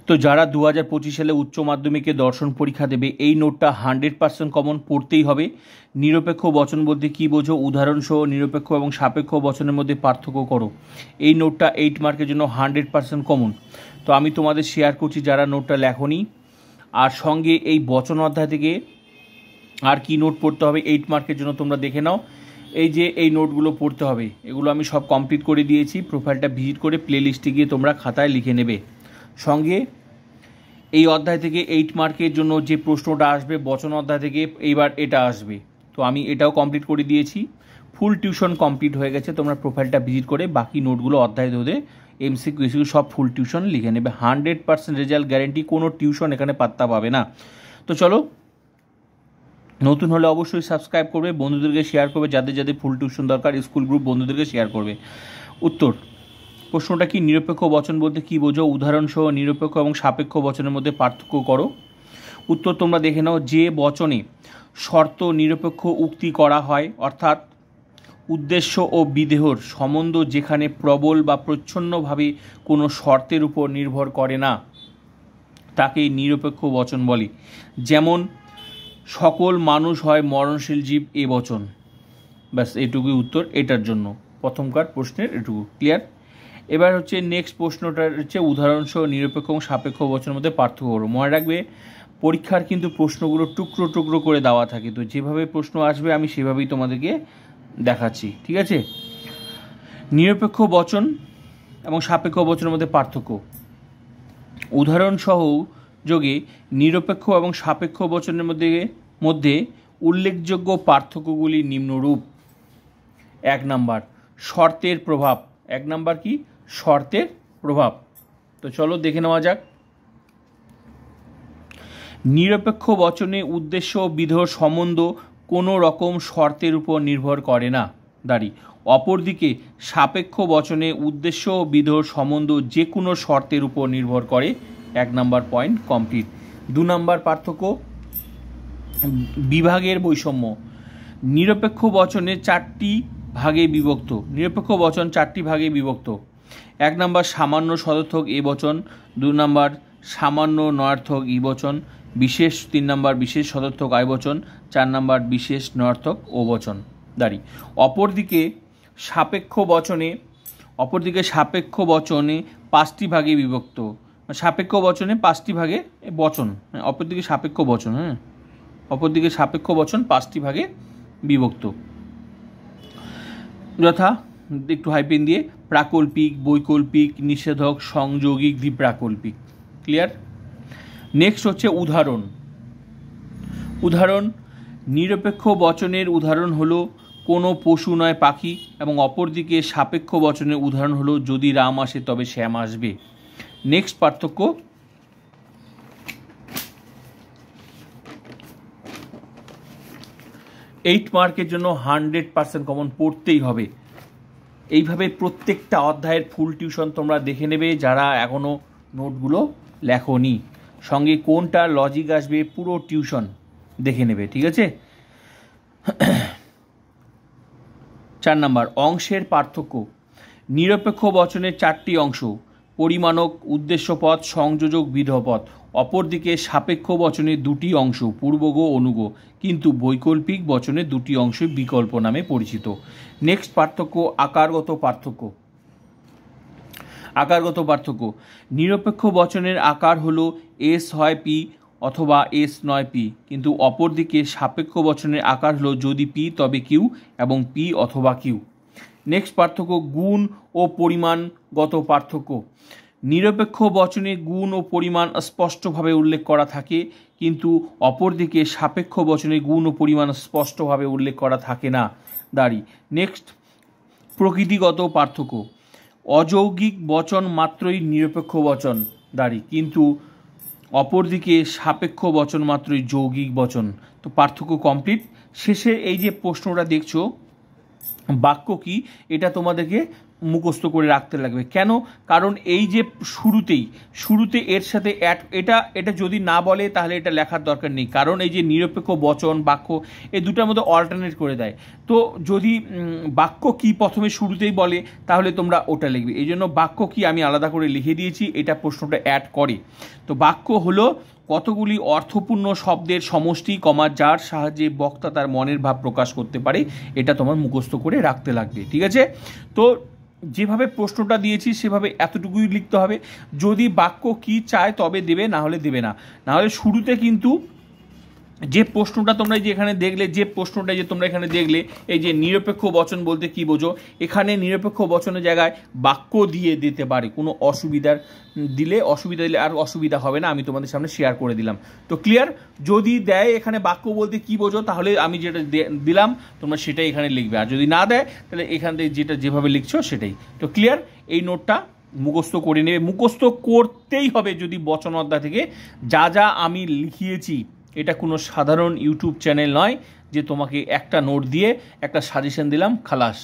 তো যারা 2025 সালে উচ্চ মাধ্যমিকে দর্শন পরীক্ষা দেবে এই নোটটা 100% কমন পড়তেই হবে। নিরপেক্ষ বচন বলতে কী বোঝো, উদাহরণসহ নিরপেক্ষ এবং সাপেক্ষ বচনের মধ্যে পার্থক্য করো। এই নোটটা 8 মার্কের জন্য 100% কমন। তো আমি তোমাদের শেয়ার করছি যারা নোটটা লেখনি, আর সঙ্গে এই বচন অধ্যায় থেকে আর কি নোট পড়তে হবে 8 মার্কের জন্য তোমরা দেখে নাও। এই যে এই নোটগুলো পড়তে হবে, এগুলো আমি সব কমপ্লিট করে দিয়েছি। প্রোফাইলটা ভিজিট করে প্লে লিস্টে গিয়ে তোমরা খাতায় লিখে নেবে। সঙ্গে এই অধ্যায় থেকে 8 মার্কের জন্য যে প্রশ্নটা আসবে বচন অধ্যায় থেকে, এইবার এটা আসবে। তো আমি এটাও কমপ্লিট করে দিয়েছি, ফুল টিউশন কমপ্লিট হয়ে গেছে। তোমরা প্রোফাইলটা ভিজিট করে বাকি নোটগুলো অধ্যায় ধরে এমসিকিউ এসিকিউ সব ফুল টিউশন লিখে নেবে। 100% রেজাল্ট গ্যারেন্টি, কোনো টিউশন এখানে পাত্তা পাবে না। তো চলো, নতুন হলে অবশ্যই সাবস্ক্রাইব করবে, বন্ধুদেরকে শেয়ার করবে, যাদের যাদের ফুল টিউশন দরকার স্কুল গ্রুপ বন্ধুদেরকে শেয়ার করবে। উত্তর, প্রশ্নটা কি, নিরপেক্ষ বচন বলতে কী বোঝো, উদাহরণসহ নিরপেক্ষ এবং সাপেক্ষ বচনের মধ্যে পার্থক্য করো। উত্তর তোমরা দেখে নাও। যে বচনে শর্ত নিরপেক্ষ উক্তি করা হয়, অর্থাৎ উদ্দেশ্য ও বিধেয়র সম্বন্ধ যেখানে প্রবল বা প্রচ্ছন্নভাবে কোনো শর্তের উপর নির্ভর করে না, তাকেই নিরপেক্ষ বচন বলে। যেমন সকল মানুষ হয় মরণশীল জীব, এ বচন। ব্যাস এটুকুই উত্তর এটার জন্য, প্রথমকার প্রশ্নের এটুকু ক্লিয়ার। এবার হচ্ছে নেক্সট প্রশ্নটা হচ্ছে উদাহরণসহ নিরপেক্ষ এবং সাপেক্ষ বচনের মধ্যে পার্থক্য করো। মনে রাখবে পরীক্ষার কিন্তু প্রশ্নগুলো টুকরো টুকরো করে দেওয়া থাকে, তো যেভাবে প্রশ্ন আসবে আমি সেভাবেই তোমাদেরকে দেখাচ্ছি, ঠিক আছে। নিরপেক্ষ বচন এবং সাপেক্ষ বচনের মধ্যে পার্থক্য। উদাহরণসহ যোগে নিরপেক্ষ এবং সাপেক্ষ বচনের মধ্যে উল্লেখযোগ্য পার্থক্যগুলি নিম্নরূপ। 1 নাম্বার, শর্তের প্রভাব। 1 নাম্বার কি, শর্তের প্রভাব। তো চলো দেখে নেওয়া যাক। নিরপেক্ষ বচনে উদ্দেশ্য ও বিধেয় সম্বন্ধ কোনো রকম শর্তের উপর নির্ভর করে না, দাঁড়ি। অপরদিকে সাপেক্ষ বচনে উদ্দেশ্য ও বিধেয় সম্বন্ধ যে কোনো শর্তের উপর নির্ভর করে। 1 নাম্বার পয়েন্ট কমপ্লিট। 2 নাম্বার পার্থক্য, বিভাগের বৈষম্য। নিরপেক্ষ বচনে 4টি ভাগে বিভক্ত। নিরপেক্ষ বচন 4টি ভাগে বিভক্ত। 1 নাম্বার সামান্য সদর্থক এ বচন, 2 নাম্বার সামান্য নয়ার্থক ই বচন, বিশেষ 3 নাম্বার বিশেষ সদর্থক আয় বচন, 4 নাম্বার বিশেষ নয়ার্থক ও বচন, দাঁড়ি। অপরদিকে সাপেক্ষ বচনে 5টি ভাগে বিভক্ত। সাপেক্ষ বচনে 5টি ভাগে বচন, অপরদিকে সাপেক্ষ বচন, অপরদিকে সাপেক্ষ বচন 5টি ভাগে বিভক্ত। যথা, একটু হাইপেন দিয়ে, প্রাকল্পিক, বৈকল্পিক, নিষেধক, সংযোগিক, দ্বিপ্রাকল্পিক। ক্লিয়ার। নেক্সট হচ্ছে উদাহরণ। উদাহরণ, নিরপেক্ষ বচনের উদাহরণ হলো কোনো পশু নয় পাখি, এবং অপরদিকে সাপেক্ষ বচনের উদাহরণ হলো যদি রাম আসে তবে শ্যাম আসবে। নেক্সট পার্থক্য, 8 মার্কের জন্য 100% কমন পড়তেই হবে। এইভাবে প্রত্যেকটা অধ্যায়ের ফুল টিউশন তোমরা দেখে নেবে যারা এখনও নোটগুলো লেখোনি। সঙ্গে কোনটা লজিক আসবে পুরো টিউশন দেখে নেবে, ঠিক আছে। 4 নাম্বার, অংশের পার্থক্য। নিরপেক্ষ বচনের 4টি অংশ, পরিমাণক, উদ্দেশ্যপদ, সংযোজক, বিধেয়পদ। অপরদিকে সাপেক্ষ বচনে 2টি অংশ, পূর্বগ, অনুগ, কিন্তু বৈকল্পিক বচনে 2টি অংশ বিকল্প নামে পরিচিত। নেক্সট পার্থক্য, আকারগত পার্থক্য। আকারগত পার্থক্য, নিরপেক্ষ বচনের আকার হলো এস হয় পি অথবা এস নয় পি, কিন্তু অপরদিকে সাপেক্ষ বচনের আকার হলো যদি পি তবে কিউ এবং পি অথবা কিউ। নেক্সট পার্থক্য, গুণ ও পরিমাণগত পার্থক্য। নিরপেক্ষ বচনে গুণ ও পরিমাণ স্পষ্টভাবে উল্লেখ করা থাকে, কিন্তু অপরদিকে সাপেক্ষ বচনে গুণ ও পরিমাণ স্পষ্টভাবে উল্লেখ করা থাকে না, দাঁড়ি। নেক্সট, প্রকৃতিগত পার্থক্য। অযৌগিক বচন মাত্রই নিরপেক্ষ বচন, দাঁড়ি, কিন্তু অপরদিকে সাপেক্ষ বচন মাত্রই যৌগিক বচন। তো পার্থক্য কমপ্লিট। শেষে এই যে প্রশ্নটা দেখছো বাক্য কি, এটা তোমাদেরকে মুখস্থ করে রাখতে লাগবে। কেন? কারণ এই যে শুরুতে এর সাথে এটা যদি না বলে তাহলে এটা লেখার দরকার নেই, কারণ এই যে নিরপেক্ষ বচন বাক্য এই দুটার মধ্যে অল্টারনেট করে দেয়। তো যদি বাক্য কি প্রথমে শুরুতেই বলে তাহলে তোমরা ওটা লিখবে। এই জন্য বাক্য কি আমি আলাদা করে লিখে দিয়েছি, এটা প্রশ্নটা অ্যাড করে। তো বাক্য হলো কতগুলি অর্থপূর্ণ শব্দের সমষ্টি, যার সাহায্যে বক্তা তার মনের ভাব প্রকাশ করতে পারে। এটা তোমার মুখস্থ করে রাখতে লাগবে, ঠিক আছে? তো যেভাবে প্রশ্নটা দিয়েছি সেভাবে এতটুকুই লিখতে হবে। যদি বাক্য কি চায় তবে দেবে, না হলে দেবে না। না হলে শুরুতে কিন্তু যে প্রশ্নটা তোমরা যে এখানে দেখলে, তোমরা এখানে দেখলে, এই যে নিরপেক্ষ বচন বলতে কি বোঝো, এখানে নিরপেক্ষ বচনের জায়গায় বাক্য দিয়ে দিতে পারে। কোনো অসুবিধা দিলে আর অসুবিধা হবে না, আমি তোমাদের সামনে শেয়ার করে দিলাম। তো ক্লিয়ার? যদি দেয় এখানে বাক্য বলতে কি বোঝো, তাহলে আমি যেটা দিলাম তোমরা সেটাই এখানে লিখবে, আর যদি না দেয় তাহলে এখান থেকে যেভাবে লিখছো সেটাই। তো ক্লিয়ার? এই নোটটা মুখস্থ করে নেবে, মুখস্থ করতেই হবে। যদি বচন অধ্যায় থেকে যা আমি লিখিয়েছি, এটা কোনো সাধারণ ইউটিউব চ্যানেল নয় যে তোমাকে একটা নোট দিয়ে একটা সাজেশন দিলাম খালাস।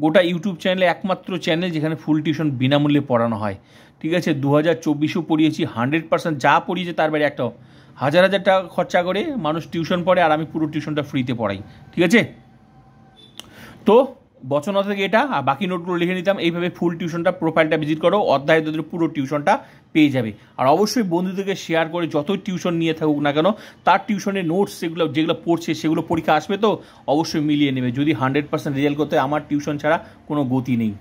গোটা ইউটিউব চ্যানেলে একমাত্র চ্যানেল যেখানে ফুল টিউশন বিনামূল্যে পড়ানো হয়, ঠিক আছে? 2024-ও পড়িয়েছি, 100% যা পড়িয়েছে তার বাইরে একটাও। হাজার টাকা খরচা করে মানুষ টিউশন পড়ে, আর আমি পুরো টিউশনটা ফ্রিতে পড়াই, ঠিক আছে? তো বচন থেকে এটা, আর বাকি নোটগুলো লিখে নিতাম। এইভাবে ফুল টিউশনটা প্রোফাইলটা ভিজিট করো, অধ্যায় দুটোর পুরো টিউশনটা পেয়ে যাবে। আর অবশ্যই বন্ধুদেরকে শেয়ার করে, যতই টিউশন নিয়ে থাকুক না কেন, তার টিউশনের নোটস যেগুলো পড়ছে সেগুলো পরীক্ষা আসবে তো অবশ্যই মিলিয়ে নেবে। যদি 100% রেজাল্ট করতে হয়, আমার টিউশন ছাড়া কোনো গতি নেই।